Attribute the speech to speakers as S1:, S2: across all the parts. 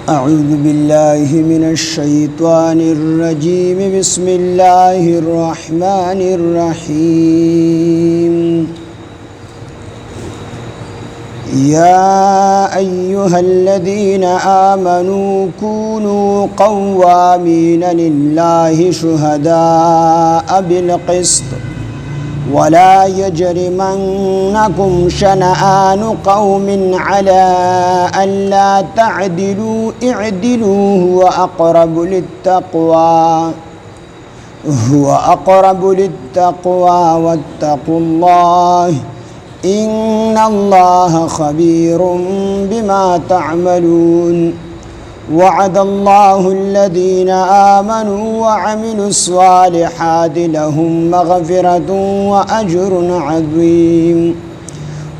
S1: أعوذ بالله من الشيطان الرجيم بسم الله الرحمن الرحيم يا أيها الذين آمنوا كونوا قوامين لله شهداء بالقسط ولا يجرمنكم شنآن قوم على ألا تعدلوا اعدلوا هو أقرب للتقوى واتقوا الله إن الله خبير بما تعملون وعد الله الذين آمنوا وعملوا الصالحات لهم مغفرة وأجر عظيم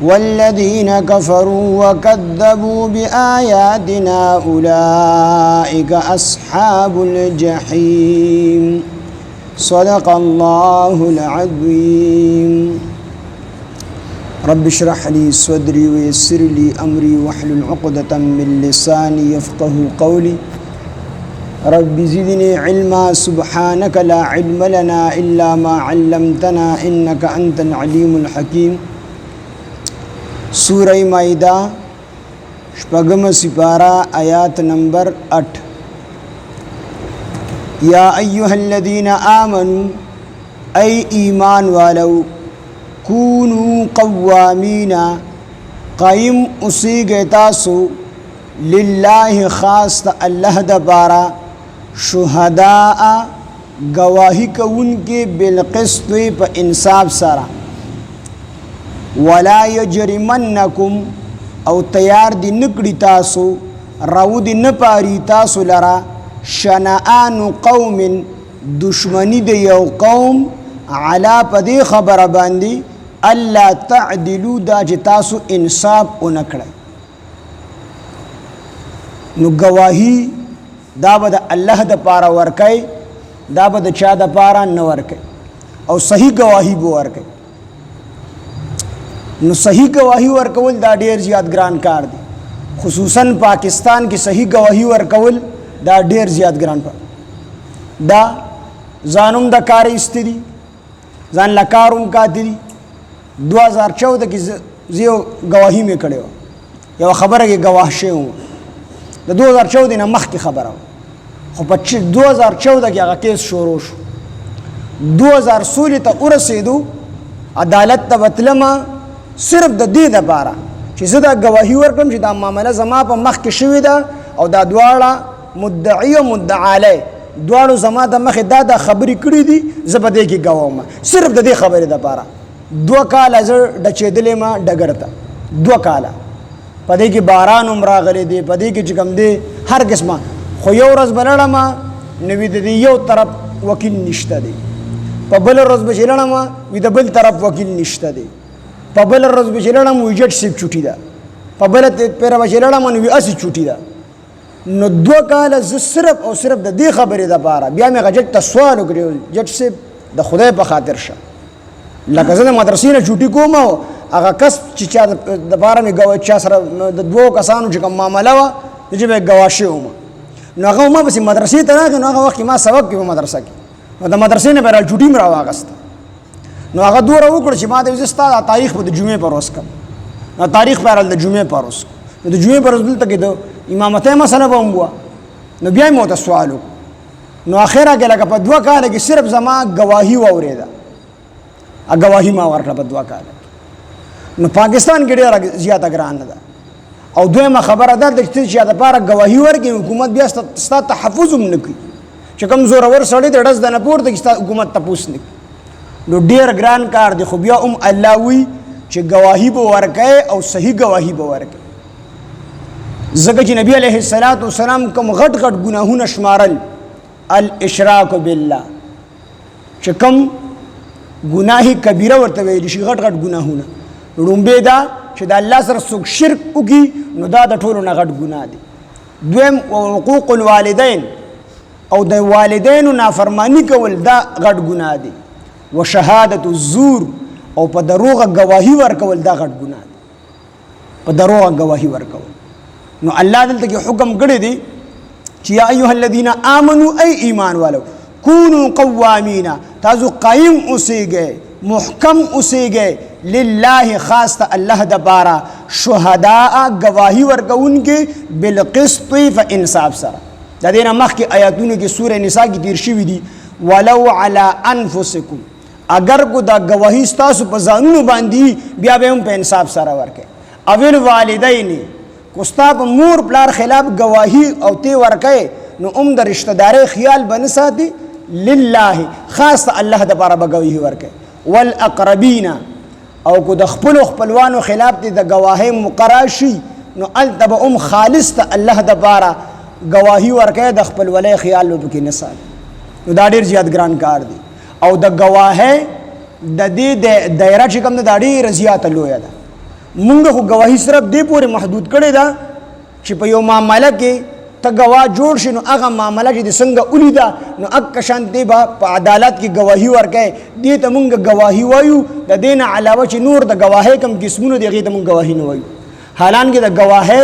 S1: والذين كفروا وكذبوا بآياتنا أولئك أصحاب الجحيم صدق الله العظيم رب اشرح لي صدري ويسر لي أمري واحلل عقدة من لساني يفقه قولي رب زدني علما سبحانك لا علم لنا إلا ما علمتنا إنك أنت العليم الحكيم سورة مائدہ شپگم سپارہ آیات نمبر 8 یا ایها الذین آمنوا ای ایمان والو کونوا قوامین قائم اسیگے تاسو للہ خاص اللہ دبارا شہداء گواہی کون کے بالقسط پا انصاف سارا ولا یجرمنکم او تیار دی نکڑی تاسو رو دی نپاری تاسو لرا شنآن قوم دشمنی دی یو قوم علا پدی خبر باندی اللہ تعدلو دا چی تاسو انصاف انکڑا نو گواہی دا بدا اللہ دا پارا ورکای دا بدا چا دا پارا نورکای او صحیح گواہی بو ورکای نو صحیح گواہی ورکول دا دیر زیاد گران کار دی خصوصاً پاکستان کی صحیح گواہی ورکول دا دیر زیاد گران کار دا زانم دا کاری استی دی زان لکارم کاتی دی 2014 کی زیو گواہی میں کڑے ہو یا خبر ہے کہ گواہ شے ہوں دا 2014 نا مخ کی خبر ہو خو 2014 کی آگا کیس شروع شو 2016 تا ارسیدو عدالت تا بطلما صرف دا دی دا پارا چی زدا گواہی ورکم چی دا معاملہ زما پا مخ کی شوی دا او دا دوارا مدعی و مدعالی دوارو زما دا مخ دا خبری کری دی زبا دے کی گواہ ما صرف دا دی خبری دا پارا 2 کالا زر ڈچے دلے ما ڈگرتا 2 کالا پدے کی باران امرا غلی دے پدے کی چکم دے ہر قسمہ خو یو رز بلڑا ما نوی دے یو طرف وکیل نشتا دے پا بل رز بچلڑا ما وی دا بل طرف وکیل نشتا دے پا بل رز بچلڑا ما وی جٹ سیب چوٹی دا پا بل پیرا بچلڑا ما نوی اسی چوٹی دا نو 2 کالا صرف او صرف دا دی خبری دا پارا بیا میں جٹ تا سوالو کریو جٹ سیب دا خدای پا خاطر شا لکه زه د مدرسې نه چوټي کوم او هغه کس چې چا دپاره مې چا سره د 2 کسانو چې کوم معامله وه چې به یې ګواه شوی وم نو هغه ما پسې مدرسې ته راغی نو هغه وخت کې ما سبق کې په مدرسه کې نو د مدرسې نه به را چوټي مې راواغسته نو هغه دومره وکړه چې ما ته زه ستا دا تاریخ به د جمعې پر ورځ کړم نو تاریخ به د جمعې پر ورځ نو د جمعې پر ورځ دلته کې د امامتۍ مسله به هم وه نو بیا یې مې ورته سوال وکړو نو اخره کې لکه په 2 کاله کې صرف زما ګواهي واورېده گواہی ما ورکړه په 2 کاله نو پاکستان کې ډېره زیاته ګرانه ده او دویمه خبره ده چې د پاره گواہی ورکړي حکومت بیا ستا تحفظ هم نه کوي چې کوم زورور سړی د ډز د نه پورته کې ستا حکومت تپوس نه کوي نو ډېر ګران کار دی خو بیا الله وی چې گواہی به ورکړي او صحیح گواہی به ورکړي ځکه چې نبی علیه السلام کوم غټ غټ ګناهونه شمارل الاشراک بالله چې کوم گناہی کبیرہ ورته ویل شي غټ غټ گناهونه لومبه دا چې د الله سره څوک شرک وکي نو دا د ټولو نه غټ ګناه دی دویم حقوق الوالدین او د والدینو نافرمانی کول دا غټ ګناه دی وشهادت الزور او په دروغ گواهی ورکول دا غټ ګناه دی په دروغ گواهی ورکول نو الله دلته کې حکم کړی دی چې یا ایها الذین آمنو ای ایمان والو کونوا قوامین تاسو قائم اوسئ محکم اوسئ لله خاص ته الله د پاره شهداء گواہی ورکوونکي بالقسط په انصاف سره. د دې نه مخکې آیاتونو کې سورې نساء کې تیر شوي دي ولو علی انفسکم اگر کو دا گواہی ستاسو په ځانونو باندې بیا به هم په انصاف سره ورکړي. او الوالدین کو ستا په مور پلار خلاف گواہی او ته ورکړي نو د رشتہ داري خیال بن ساتي لله خاص الله د پاره به گواہی ورکړي. والاقربین او کو د خپلوانو خلاف د گواهی مقرر شي نو التبهم خالص ته الله د پاره گواہی ورکړي د خپل ولې خیال وبکې نسال. نو دا ډیر زیات ګران کار دی او د گواهی د دې دایره چې کوم د ډیر زیات لوی ده. مونږ خو گواہی صرف دې پورې محدود کړی دا چې په یو معاملې کې ته گواه جوړ شي نو هغه معاملې چې څنګه ولیدا نو اک شان دی په عدالت کې گواہی ورکړي دې ته مونږ گواہی وایو. د دین علاوه چې نور د گواهی کوم قسمونه دی هغه ته مونږ گواہی نه وایو. حالانکه د گواهی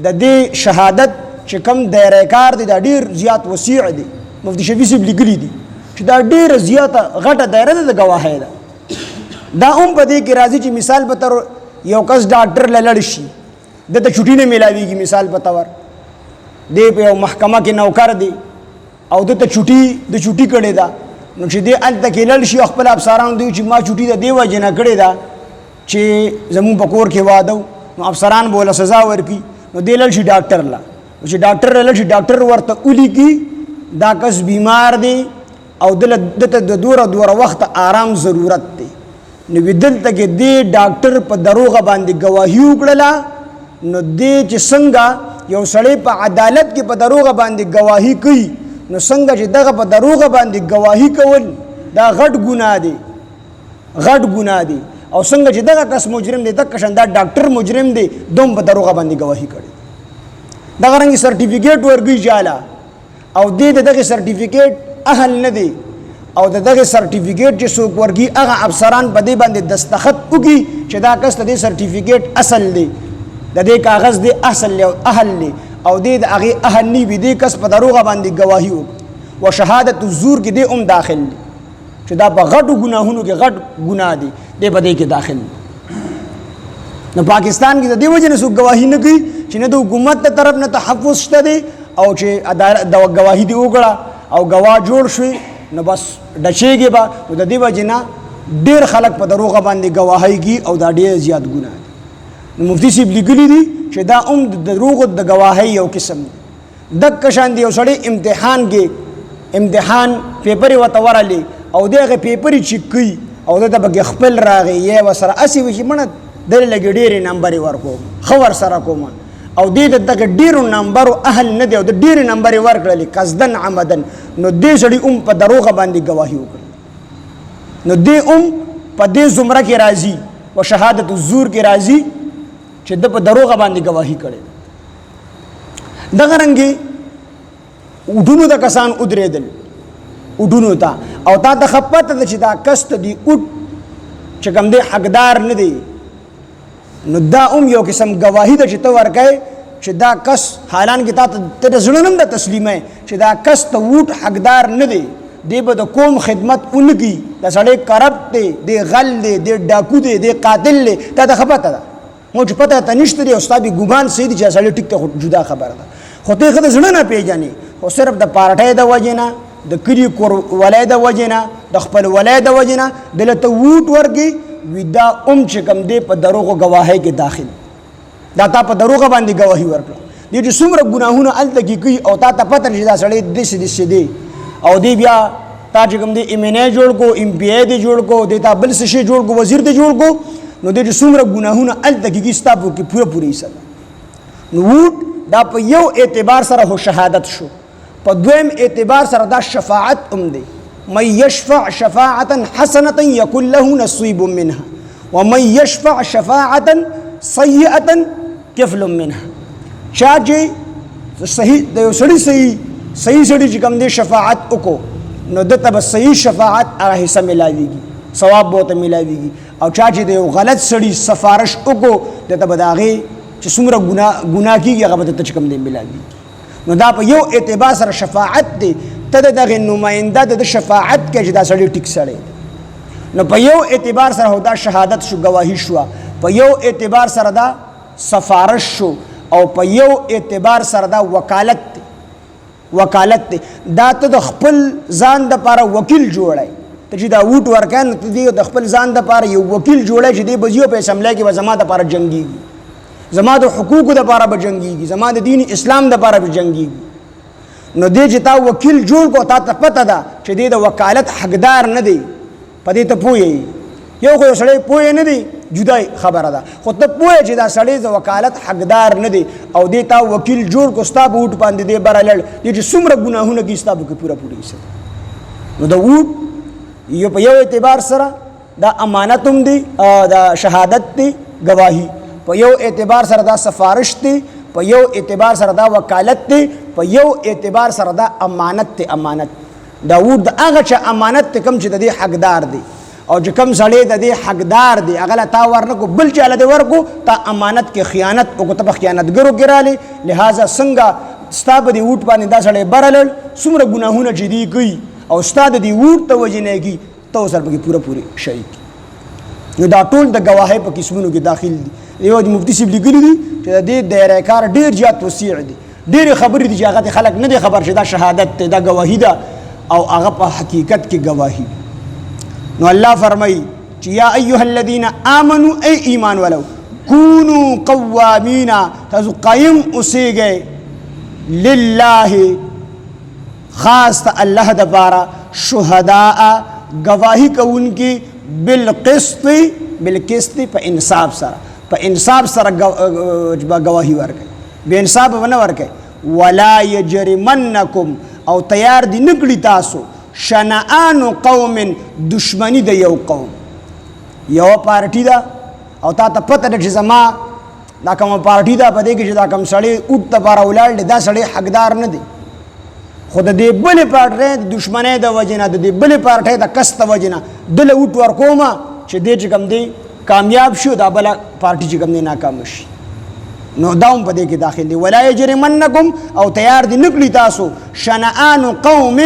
S1: د دې شهادت چې کوم دایره کار دی دا ډیر زیات وسیع دی. مفتی شفیع صاحب لیکلي دي چې دا ډیر زیاته غټه دایره ده د گواهی ده. دا هم په دې کې راځي چې مثال په تور یو کس ډاکټر لړ شي دته چټي نه ملاويږي. مثال په تور دی په محکمه کې نوکر دی او دته چټي کړي دا نو چې دی الته کې لړ شي خپل افسران دی چې ما چټي د دیو جنا کړي دا چې زمون په کور کې واده نو افسران بوله سزا ورکي نو دی لړ شي ډاکټر لا چې ډاکټر لړ شي ډاکټر ورته اولی کی دا کس بیمار دی او دته د دوره وخت آرام ضرورت دی نو دلته کې دی ډاکټر په دروغه باندې گواهی وکړه نو دی چې څنګه یو سړی په عدالت کې په دروغه باندې گواهی کوي نو څنګه چې دغه په دروغه باندې گواهی کول دا غټ ګناه دی او څنګه چې دغه کس مجرم دی دغه شان دا ډاکټر مجرم دی دوم په دروغه باندې گواهی کوي. دغه رنګ سرټیفیکیټ ورګي جالا او دغه سرټیفیکیټ اهل نه دی او دغه سرټیفیکیټ چې څوک ورګي هغه افسران په دې باندې دستخط وکي چې دا کس د سرټیفیکیټ اصل دی د دې کاغذ دی اصل له اهل دی او د هغه اهل نی وي دې کس په دروغه باندې گواهی وکړي. او شهادت الزور کې دې داخل دی چې دا په غټو ګناهونو کې غټ ګناه دی دې په دې کې داخل دی. نو پاکستان کې د دې وجه نه څوک گواهی نه کوي چې نه د حکومت ته طرف نه تحفظ شته دی او چې د گواهی دی وکړه او گواه جوړ شوی نو بس ډچېږي به نو د دې وجه نه ډېر خلک په دروغه باندې گواهی کوي او دا ډېر زیات ګناه دی. نو مفتی صاحب لیکلي دي چې دا د دروغو د گواهی یو قسم دی. دک شان دی یو سړی امتحان پیپر ورته ورالي او دغه پیپر چې کوي او د به خپل راغی یا وسره اسی وي چې منه دل لګي ډېر نمبر ورکو خبر سره کوم او دې دغه ډېر نمبر اهل نه دی او د ډېر نمبر ورکړل قصدن عمدن نو دې سړی په دروغه باندې گواهی وکړي نو دې په دې زمره کې راځي او شهادت الزور کې راځي چې د په دروغه باندې گواهی کړي. دغه رنګي وډونو د کسان ودرېدل وډونو ته او تا د خپته چې دا کست دی وډ چې کوم دی حقدار نه دی نو دا یو قسم گواهی ده چې ته ورکې چې دا کس حالان کې ته زړه نه تسلیمه چې دا کس ته وډ حقدار نه دی دی به د قوم خدمت اونګي د سړی کرپټ دی دی غل دی ډاکو دی قاتل دی ته د خپته ده مو چې پته ته نشته دی او ستاسو ګمان سید چې سړی ټیک ته جدا خبره ده خو ته خدای زړه نه پیژنې خو صرف د پارټۍ د وجنه د کلی کور ولای د وجنه د خپل ولای د وجنه دلته ووټ ورګي ودا چې کم دی په دروغو گواهی کې داخل دا تا په دروغه باندې گواهی ورکړه دې چې څومره ګناهونه الته کې کوي او تا ته پته نشي دا سړی دې دی او دی بیا تا چې کوم دی MNA جوړ کو MPA دی جوړ کو دی تا بل څه جوړ کو وزیر دی جوړ کو نو دې چې څومره ګناهونه الته کې ستاسو کې پوره حصہ نو ووټ دا په یو اعتبار سره هو شهادت شو په دویم اعتبار سره دا شفاعت دی من يشفع شفاعة حسنة يكون له نصيب منها ومن يشفع شفاعة سيئة كفل منها چا چې صحیح د یو سړي صحیح سړي چې کوم دی شفاعت وکړو نو دته به صحیح شفاعت هغه حصہ ملاويږي ثواب به ته ملاويږي او چا چې د یو غلط سړي سفارش وکړو دته به د هغې چې څومره ګناه کېږي هغه به ته چې کوم دی ملاويږي نو دا په یو اعتبار سره شفاعت دی، ته د دغې نماینده د شفاعت کې چې دا سړی ټیک سړی دی. نو په یو اعتبار سره دا شهادت شو، گواهی شوه، په یو اعتبار سره دا سفارش شو، او په یو اعتبار سره دا وکالت دی. وکالت دی دا ته د خپل ځان دپاره وکیل جوړی، ته چې دا ووټ ورکوې نو ته د خپل ځان دپاره یو وکیل جوړی چې دی به ځي او په اسمبلی کې به زما دپاره جنګېږي، زما د حقوقو دپاره به جنګېږي، زما د دین اسلام دپاره به جنګېږي. نو دی چې تا وکیل جوړ کو، تا ته پته ده چې دی د وکالت حقدار نه دی، په دې ته پوهیږي. یو خو یو سړی پوهې نه دی جدا خبره ده، خو ته پوهې چې دا سړی د وکالت حقدار نه دی او دی تا وکیل جوړ کو، ستا په ووټ باندې دی بره لړ، دی چې څومره ګناهونه کوي ستا پکې پوره پوره حصه. نو د ووټ یو په یو اعتبار سره دا امانت هم دی، دا شهادت دی، گواهی په یو اعتبار سره دا سفارش دی، په یو اعتبار سره دا وکالت دی، په یو اعتبار سره دا امانت دی. امانت دا ووټ د هغه چا امانت دی کوم چې د دې حقدار دی، او چې کوم سړی د دې حقدار دی هغه له تا ورنکو بل چا له دې ورکو، تا امانت کې خیانت وکړو، ته په خیانتګرو کې رالی. لہذا څنګه ستا په دې ووټ باندې دا سړی بره لړ، څومره ګناهونه چې دی کوي او ستا د دې ووټ ته وجې نه کي، ته ورسره پکې پوره پورې شریک. نو دا ټول د گواهۍ په قسمونو کې داخل دي. یو د مفتي صاحب لیکلي دي چې د دې دایره کار ډېر زیات وسیع دي، ډېرې خبرې دي چې هغه ته خلک نه دي خبر چې دا شهادت دی، دا گواهي ده او هغه په حقیقت کې گواهي. نو الله فرمایي چې یا ایها الذین آمنوا ای ایمان ولو کونوا قوامین، تاسو قایم اوسیږئ لله خاص ته الله دپاره، شهداء گواهی کوونکي، بالقسط بالقسط په انصاف سره، په انصاف سره گواهی ورکړئ، بې انصاف به نه ورکړئ. ولا یجرمنکم او تیار دي نه کړي تاسو شنآن قوم دشمنی د یو قوم، یو پارټي ده او تا ته پته ده چې زما دا کومه پارټي ده، په دې کې چې دا کوم سړی اوټ دپاره ولاړ دی دا سړی حقدار نه دی، خو د دې بلې پارټۍ د دشمنۍ د وجې نه، د دې بلې پارټۍ د کس د وجې نه دله اوټ ورکومه چې دی چې کوم دی کامیاب شو، دا بله پارټي چې کوم دی ناکامه شي. نو دا هم په دې کې داخل دی. ولا یجرمنکم او تیار دي نه کړي تاسو شنآن قوم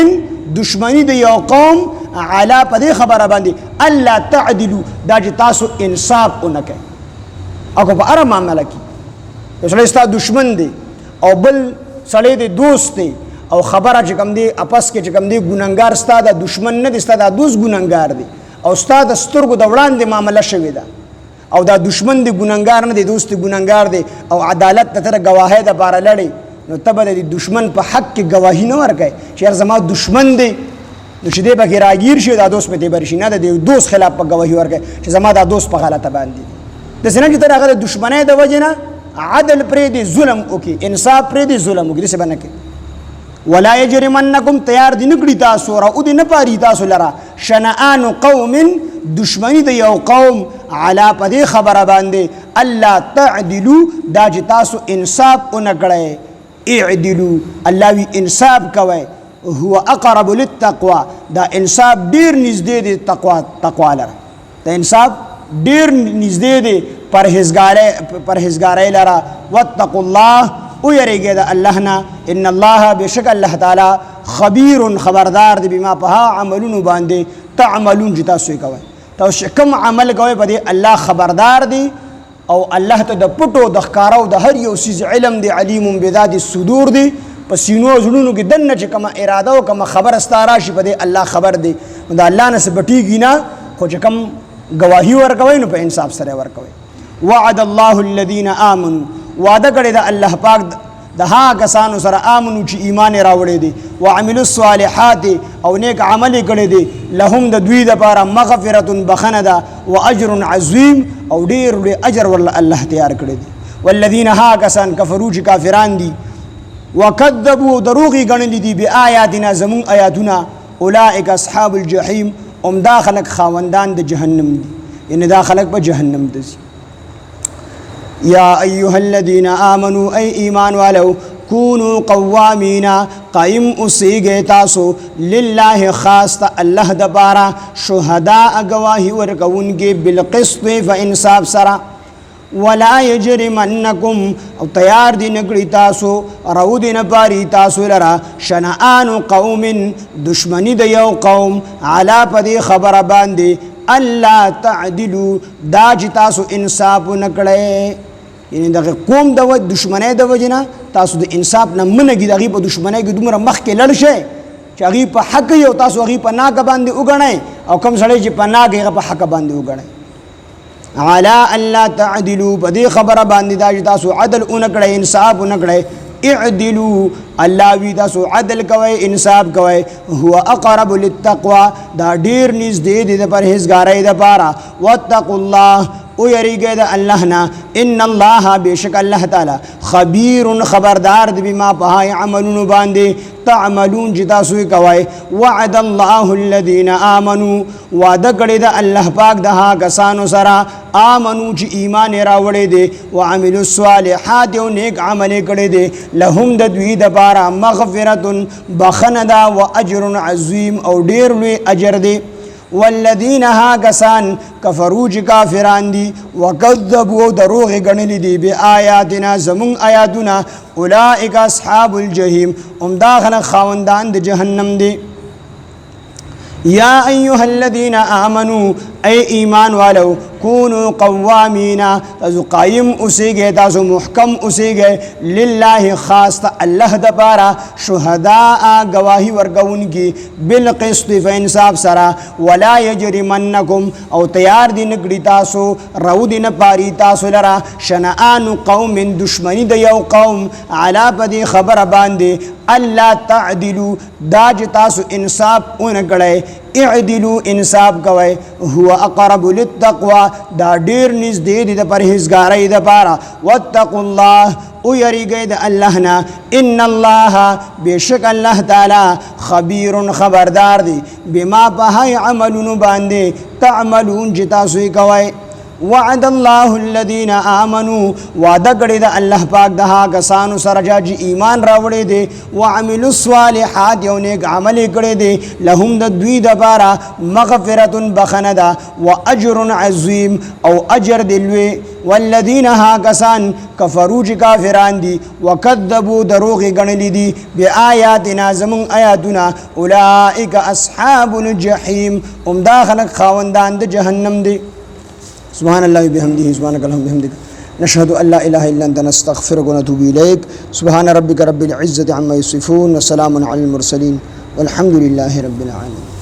S1: دشمنی د یو قوم، علا په دې خبره باندې الله تعدلو دا چې تاسو انصاف ونه کوئ. او که په هره معامله کې یو سړی ستا دشمن دی او بل سړی دی دوست دی، او خبره چې کوم دی اپس کې چې کوم دی ګنهګار ستا د دشمن نه دی، ستا د دوست ګنهګار دی، او ستا د سترګو د وړاندې معامله شوې ده، او دا دشمن دی ګنهګار نه دی، دوست دی ګنهګار دی، او عدالت ته ته گواهۍ دپاره لړې، نو ته به د دشمن په حق کې گواهي نه ورکوې چې یار زما دشمن دی، نو چې دی پکې راګیر شي دا دوست پې تېبر شي، نه د دې دوست خلاف په گواهي ورکوې چې زما دا دوست په غلطه باندې دی. داسې نه چې ته د هغه د دشمنۍ د وجې نه عدل پرېږدې، ظلم وکړي، انصاف پرېږدې، ظلم وکړي، داسې به نه کوې. ولا یجرمنکم تیار دي نه کړي تاسو را او دې نه پاري تاسو لره شنآن قوم دشمنی د یو قوم، علا په دې خبره باندې الله تعدلو دا چې تاسو انصاف ونه کړئ، اعدلو الله وی انصاف کوئ، هو اقرب للتقوى دا انصاف ډیر نږدې دی تقوا لره، دا انصاف ډیر نږدې دی پرهیزګارۍ لره. واتقوا الله او یریږئ د الله نه، ان الله بشک الله تعالی خبیر خبردار دی بما په عملونو باندې تعملون چې تاسو یې کوئ، تاسو کوم عمل کوئ په دې الله خبردار دی، او الله ته د پټو د ښکارو د هر یو څیز علم دی، علیم بذات الصدور دی، په سینو زړونو کې دننه چې کومه اراده او کومه خبره ستا راشي په دې الله خبر دی. نو د الله نه څه پټېږي نه، خو چې کوم گواهي ورکوئ نو په انصاف سره ورکوئ. وعد الله الذین آمنوا وعده کړی د الله پاک د هغه کسانو سره آمنو چې ایمان راوړی دی، وعملوا الصالحات او نیک عمل کړی دی، لهم د دوی دپاره مغفرة بخنه ده، واجر عظیم او ډیر لوی اجر ورله الله تیار کړی دی. والذین هغه کسان کفرو چې کافران دي، وکذبوا دروغی ګڼلي دي بآیاتنا زمون آیاتونه، اولئک اصحاب الجحیم ام دا خلق خاوندان د جهنم دي، یعنی دا خلق په جهنم ته ځي. یا ایها الذین آمنوا ای ایمان والو کونوا قوامین قائم اوسیږئ تاسو لله خاص ته الله دپاره، شهداء گواهی ورکوونکي بالقسط په انصاف سره، ولا یجرمنکم او تیار دی نکړی تاسو رو دی نپاری تاسو لرا شنآن قوم دشمنی د یو قوم علا پدی خبر باندې الله تعدلوا دا چې تاسو انصاف نکړی یعنی دغه قوم د دشمنی د وجنه تاسو د انصاف نه منګي دغه په دشمنی کې دومره مخ کې لړ شي چې هغه په حق یو تاسو هغه په ناګ باندې وګڼئ او کوم سړی چې په ناګ هغه په حق باندې وګڼئ علا الله تعدلوا بدی خبر باندې دا چې تاسو عدل اونکړئ انصاف اونکړئ اعدلوا الله وی تاسو عدل کوئ انصاف کوئ هو اقرب للتقوى دا ډیر نږدې دي د پرهیزګارۍ دپاره واتقوا الله او یریږئ د الله نه ان الله بشک الله تعالی خبیر خبردار دی بما په عملونو باندې تعملون چې تاسو یې کوئ وعد الله الذین آمنوا وعده کړی د الله پاک د هغه کسانو سره آمنو چې ایمان یې راوړی دی وعملوا الصالحات او نیک عمل یې کړی دی لهم د دوی دپاره مغفرة بخنه ده و اجر عظیم او ډیر لوی اجر دی والذین ها کسان کفرو چې کافران دي وکذبوا دروغ ګڼلي دي بآیاتنا زمون آیاتنا اولئک اصحاب الجحیم هم دا خلک خاوندان د جهنم دي یا ایها الذین آمنوا ای ایمان والو کونوا قوامین تاسو قائم اوسیږئ تاسو محکم اوسیږئ لله خاص الله د پاره شهداء گواهی ورکوونکي بالقسط فانصاف سره ولا یجرمنکم او تیار دی نکړي تاسو رو دی نپاری تاسو لرا شنآن قوم دشمنی د یو قوم علا پدی خبر باندې الله تعدلوا دا چې تاسو انصاف اونکړئ اعدلوا انصاف کوئ هو اقرب للتقوى دا ډیر نږدې دي د پرهیزګارۍ دپاره واتقوا الله او یریږئ د الله نه ان الله بشک الله تعالی خبیر خبردار دی بما په عملونو باندې تعملون چې تاسو یې کوئ وعد الله الذين آمنوا وعده کړی د الله پاک د هغه کسانو سره چې ایمان راوړی دی وعملوا الصالحات یو نیک عمل یې کړی دی لهم د دوی دپاره مغفرة بخنه ده واجر عظیم او اجر دی لوی والذین ها کسان کفرو چې کافران دي وکذبوا دروغ ګڼلي دي بآیاتنا زمون آیاتنا اولئک اصحاب الجحیم هم دا خلک خاوندان د جهنم دي سبحان الله وبحمده سبحانك اللهم وبحمدك نشهد ان لا اله الا انت نستغفرك ونتوب اليك سبحان ربك رب العزه عما يصفون وسلام على المرسلين والحمد لله رب العالمين